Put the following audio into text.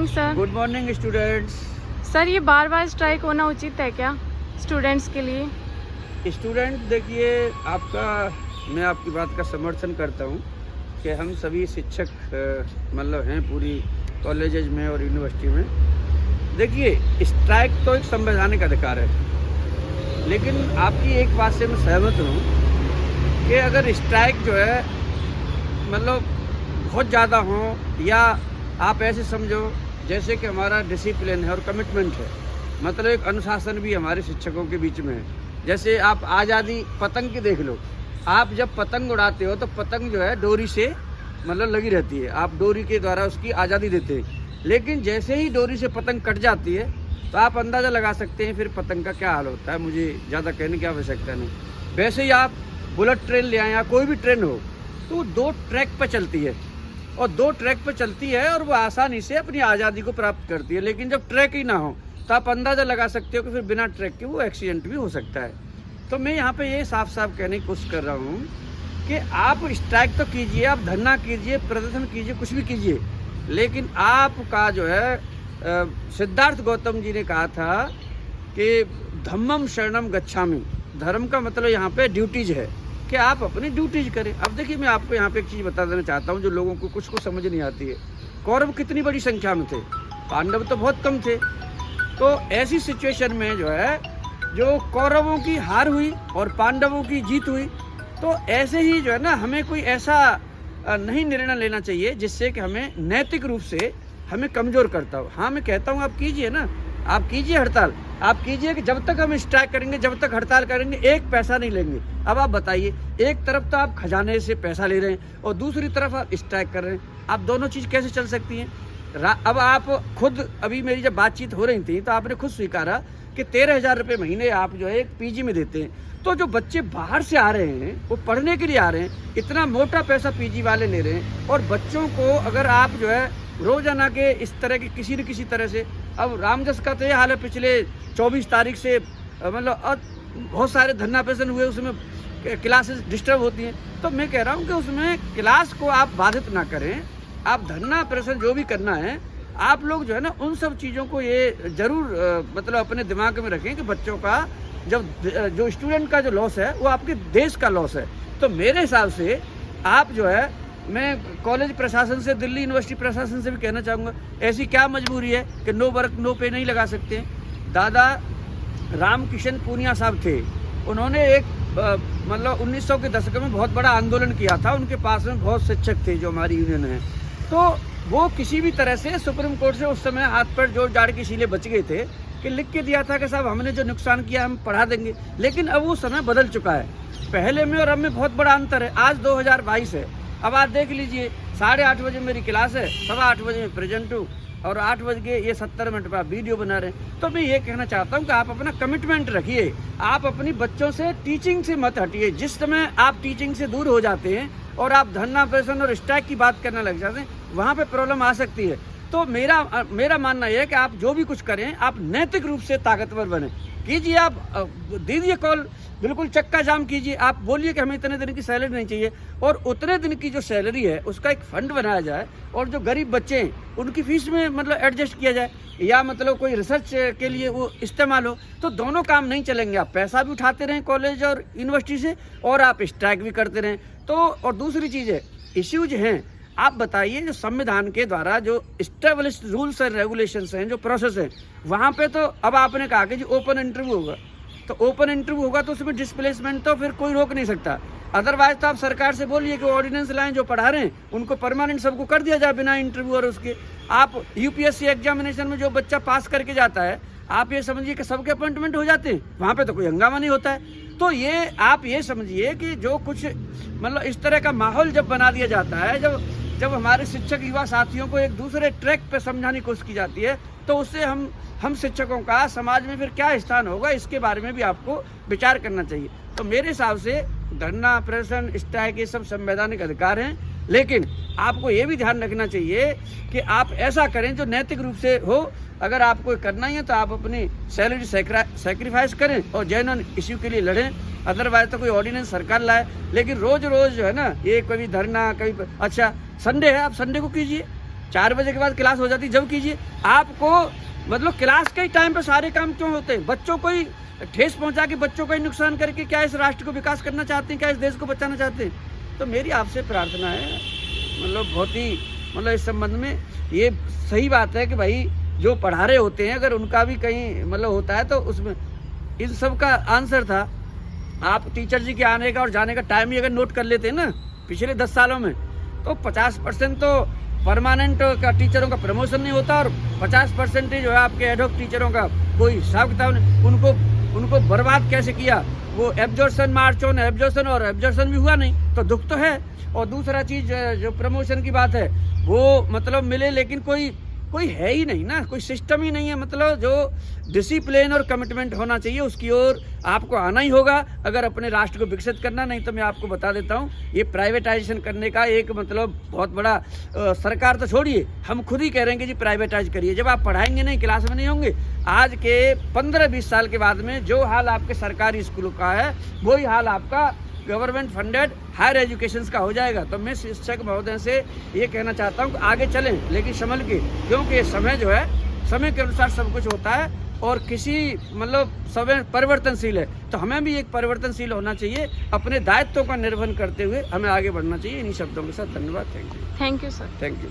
Morning sir. Good morning students. Sir ये बार बार strike होना उचित है क्या स्टूडेंट्स के लिए? स्टूडेंट देखिए, मैं आपकी बात का समर्थन करता हूँ कि हम सभी शिक्षक मतलब हैं पूरी कॉलेजेज में और यूनिवर्सिटी में। देखिए, स्ट्राइक तो एक संवैधानिक अधिकार है, लेकिन आपकी एक बात से मैं सहमत हूँ कि अगर स्ट्राइक जो है मतलब बहुत ज़्यादा हो, या आप ऐसे समझो जैसे कि हमारा डिसिप्लिन है और कमिटमेंट है, मतलब एक अनुशासन भी हमारे शिक्षकों के बीच में है। जैसे आप आज़ादी पतंग की देख लो, आप जब पतंग उड़ाते हो तो पतंग जो है डोरी से मतलब लगी रहती है, आप डोरी के द्वारा उसकी आज़ादी देते हैं। लेकिन जैसे ही डोरी से पतंग कट जाती है तो आप अंदाज़ा लगा सकते हैं फिर पतंग का क्या हाल होता है। मुझे ज़्यादा कहने की आवश्यकता नहीं। वैसे ही आप बुलेट ट्रेन ले आएँ या कोई भी ट्रेन हो तो 2 ट्रैक पर चलती है, और 2 ट्रैक पर चलती है और वो आसानी से अपनी आज़ादी को प्राप्त करती है। लेकिन जब ट्रैक ही ना हो तो आप अंदाज़ा लगा सकते हो कि फिर बिना ट्रैक के वो एक्सीडेंट भी हो सकता है। तो मैं यहाँ पे ये साफ साफ कहने की कोशिश कर रहा हूँ कि आप स्ट्राइक तो कीजिए, आप धरना कीजिए, प्रदर्शन कीजिए, कुछ भी कीजिए, लेकिन आपका जो है सिद्धार्थ गौतम जी ने कहा था कि धम्मम शरणम गच्छामि। धर्म का मतलब यहाँ पे ड्यूटीज है कि आप अपनी ड्यूटीज करें। अब देखिए, मैं आपको यहाँ पे एक चीज़ बता देना चाहता हूँ जो लोगों को कुछ को समझ नहीं आती है। कौरव कितनी बड़ी संख्या में थे, पांडव तो बहुत कम थे। तो ऐसी सिचुएशन में जो है जो कौरवों की हार हुई और पांडवों की जीत हुई, तो ऐसे ही जो है ना हमें कोई ऐसा नहीं निर्णय लेना चाहिए जिससे कि हमें नैतिक रूप से हमें कमज़ोर करता हो। हाँ, मैं कहता हूँ आप कीजिए ना, आप कीजिए हड़ताल, आप कीजिए कि जब तक हम स्ट्राइक करेंगे, जब तक हड़ताल करेंगे, एक पैसा नहीं लेंगे। अब आप बताइए, एक तरफ तो आप खजाने से पैसा ले रहे हैं और दूसरी तरफ आप स्ट्राइक कर रहे हैं, आप दोनों चीज़ कैसे चल सकती हैं? अब आप खुद, अभी मेरी जब बातचीत हो रही थी तो आपने खुद स्वीकारा कि 13,000 रुपये महीने आप जो है एक पीजी में देते हैं। तो जो बच्चे बाहर से आ रहे हैं वो पढ़ने के लिए आ रहे हैं, इतना मोटा पैसा पीजी वाले ले रहे हैं, और बच्चों को अगर आप जो है रोजाना के इस तरह के किसी न किसी तरह से, अब रामजस का तो ये हाल है, पिछले 24 तारीख से मतलब बहुत सारे धरना प्रदर्शन हुए, उसमें क्लासेस डिस्टर्ब होती हैं। तो मैं कह रहा हूँ कि उसमें क्लास को आप बाधित ना करें, आप धरना प्रदर्शन जो भी करना है आप लोग जो है ना उन सब चीज़ों को ये ज़रूर मतलब अपने दिमाग में रखें कि बच्चों का जो स्टूडेंट का जो लॉस है वो आपके देश का लॉस है। तो मेरे हिसाब से आप जो है, मैं कॉलेज प्रशासन से, दिल्ली यूनिवर्सिटी प्रशासन से भी कहना चाहूँगा, ऐसी क्या मजबूरी है कि नो वर्क नो पे नहीं लगा सकते हैं। दादा रामकिशन पूनिया साहब थे, उन्होंने एक मतलब 1900 के दशक में बहुत बड़ा आंदोलन किया था, उनके पास में बहुत शिक्षक थे जो हमारी यूनियन है। तो वो किसी भी तरह से सुप्रीम कोर्ट से उस समय हाथ पर जोड़ जाड़ के शीले बच गए थे कि लिख के दिया था कि साहब हमने जो नुकसान किया हम बढ़ा देंगे। लेकिन अब वो समय बदल चुका है, पहले में और अब में बहुत बड़ा अंतर है। आज 2022 है, अब आप देख लीजिए 8:30 बजे मेरी क्लास है, 8:15 बजे मैं प्रेजेंट हूँ और 8 बज के ये 70 मिनट पर आप वीडियो बना रहे हैं। तो मैं ये कहना चाहता हूँ कि आप अपना कमिटमेंट रखिए, आप अपनी बच्चों से टीचिंग से मत हटिए। जिस समय आप टीचिंग से दूर हो जाते हैं और आप धरना प्रदर्शन और स्ट्राइक की बात करने लग जाते हैं, वहाँ पे प्रॉब्लम आ सकती है। तो मेरा मानना यह है कि आप जो भी कुछ करें आप नैतिक रूप से ताकतवर बने, कीजिए, आप दीजिए कॉल, बिल्कुल चक्का जाम कीजिए, आप बोलिए कि हमें इतने दिन की सैलरी नहीं चाहिए, और उतने दिन की जो सैलरी है उसका एक फंड बनाया जाए, और जो गरीब बच्चे हैं उनकी फीस में मतलब एडजस्ट किया जाए, या मतलब कोई रिसर्च के लिए वो इस्तेमाल हो। तो दोनों काम नहीं चलेंगे, आप पैसा भी उठाते रहें कॉलेज और यूनिवर्सिटी से और आप स्ट्राइक भी करते रहें। तो और दूसरी चीज़ है, इश्यूज हैं, आप बताइए जो संविधान के द्वारा जो इस्टेब्लिश्ड रूल्स एंड रेगुलेशंस हैं, जो प्रोसेस है, वहाँ पे तो अब आपने कहा कि जी ओपन इंटरव्यू होगा, तो ओपन इंटरव्यू होगा तो उसमें डिस्प्लेसमेंट तो फिर कोई रोक नहीं सकता। अदरवाइज तो आप सरकार से बोलिए कि ऑर्डिनेंस लाएं, जो पढ़ा रहे हैं उनको परमानेंट सबको कर दिया जाए बिना इंटरव्यू। और उसके आप यूपीएससी एग्जामिनेशन में जो बच्चा पास करके जाता है, आप ये समझिए कि सबके अपॉइंटमेंट हो जाते हैं, वहाँ पे तो कोई हंगामा नहीं होता है। तो ये आप ये समझिए कि जो कुछ मतलब इस तरह का माहौल जब बना दिया जाता है, जब हमारे शिक्षक युवा साथियों को एक दूसरे ट्रैक पे समझाने की कोशिश की जाती है, तो उससे हम शिक्षकों का समाज में फिर क्या स्थान होगा, इसके बारे में भी आपको विचार करना चाहिए। तो मेरे हिसाब से धरना प्रदर्शन स्ट्राइक ये सब संवैधानिक अधिकार हैं, लेकिन आपको ये भी ध्यान रखना चाहिए कि आप ऐसा करें जो नैतिक रूप से हो। अगर आपको करना ही है तो आप अपनी सैलरी सेक्रीफाइस करें और जेन्युइन इश्यू के लिए लड़ें। अदरवाइज तो कोई ऑर्डिनेंस सरकार लाए, लेकिन रोज रोज जो है ना ये कभी धरना कभी, अच्छा संडे है आप संडे को कीजिए, 4 बजे के बाद क्लास हो जाती, जब कीजिए। आपको मतलब क्लास के टाइम पे सारे काम क्यों होते हैं? बच्चों को ही ठेस पहुंचा के, बच्चों को ही नुकसान करके क्या इस राष्ट्र को विकास करना चाहते हैं? क्या इस देश को बचाना चाहते हैं? तो मेरी आपसे प्रार्थना है, मतलब बहुत ही मतलब इस संबंध में ये सही बात है कि भाई जो पढ़ा रहे होते हैं अगर उनका भी कहीं मतलब होता है तो उसमें इन सब का आंसर था। आप टीचर जी के आने का और जाने का टाइम ही अगर नोट कर लेते हैं ना पिछले 10 सालों में, तो 50% तो परमानेंट का टीचरों का प्रमोशन नहीं होता और 50% ही जो है आपके एडहॉक टीचरों का कोई हिसाब किताब नहीं। उनको बर्बाद कैसे किया? वो एब्जॉर्प्शन मार्च ऑन एब्जॉर्प्शन, और एब्जॉर्प्शन भी हुआ नहीं तो दुख तो है। और दूसरा चीज जो प्रमोशन की बात है वो मतलब मिले, लेकिन कोई है ही नहीं ना, कोई सिस्टम ही नहीं है। मतलब जो डिसिप्लिन और कमिटमेंट होना चाहिए उसकी ओर आपको आना ही होगा अगर अपने राष्ट्र को विकसित करना। नहीं तो मैं आपको बता देता हूँ, ये प्राइवेटाइजेशन करने का एक मतलब बहुत बड़ा सरकार तो छोड़िए, हम खुद ही कह रहे हैं कि जी प्राइवेटाइज करिए। जब आप पढ़ाएंगे नहीं, क्लास में नहीं होंगे, आज के 15-20 साल के बाद में जो हाल आपके सरकारी स्कूलों का है वही हाल आपका गवर्नमेंट फंडेड हायर एजुकेशन का हो जाएगा। तो मैं शिक्षक महोदय से ये कहना चाहता हूँ कि आगे चलें लेकिन संभल के, क्योंकि समय जो है समय के अनुसार सब कुछ होता है और किसी मतलब समय परिवर्तनशील है, तो हमें भी एक परिवर्तनशील होना चाहिए। अपने दायित्वों का निर्वहन करते हुए हमें आगे बढ़ना चाहिए। इन्हीं शब्दों के साथ धन्यवाद। Thank you. Thank you sir. Thank you.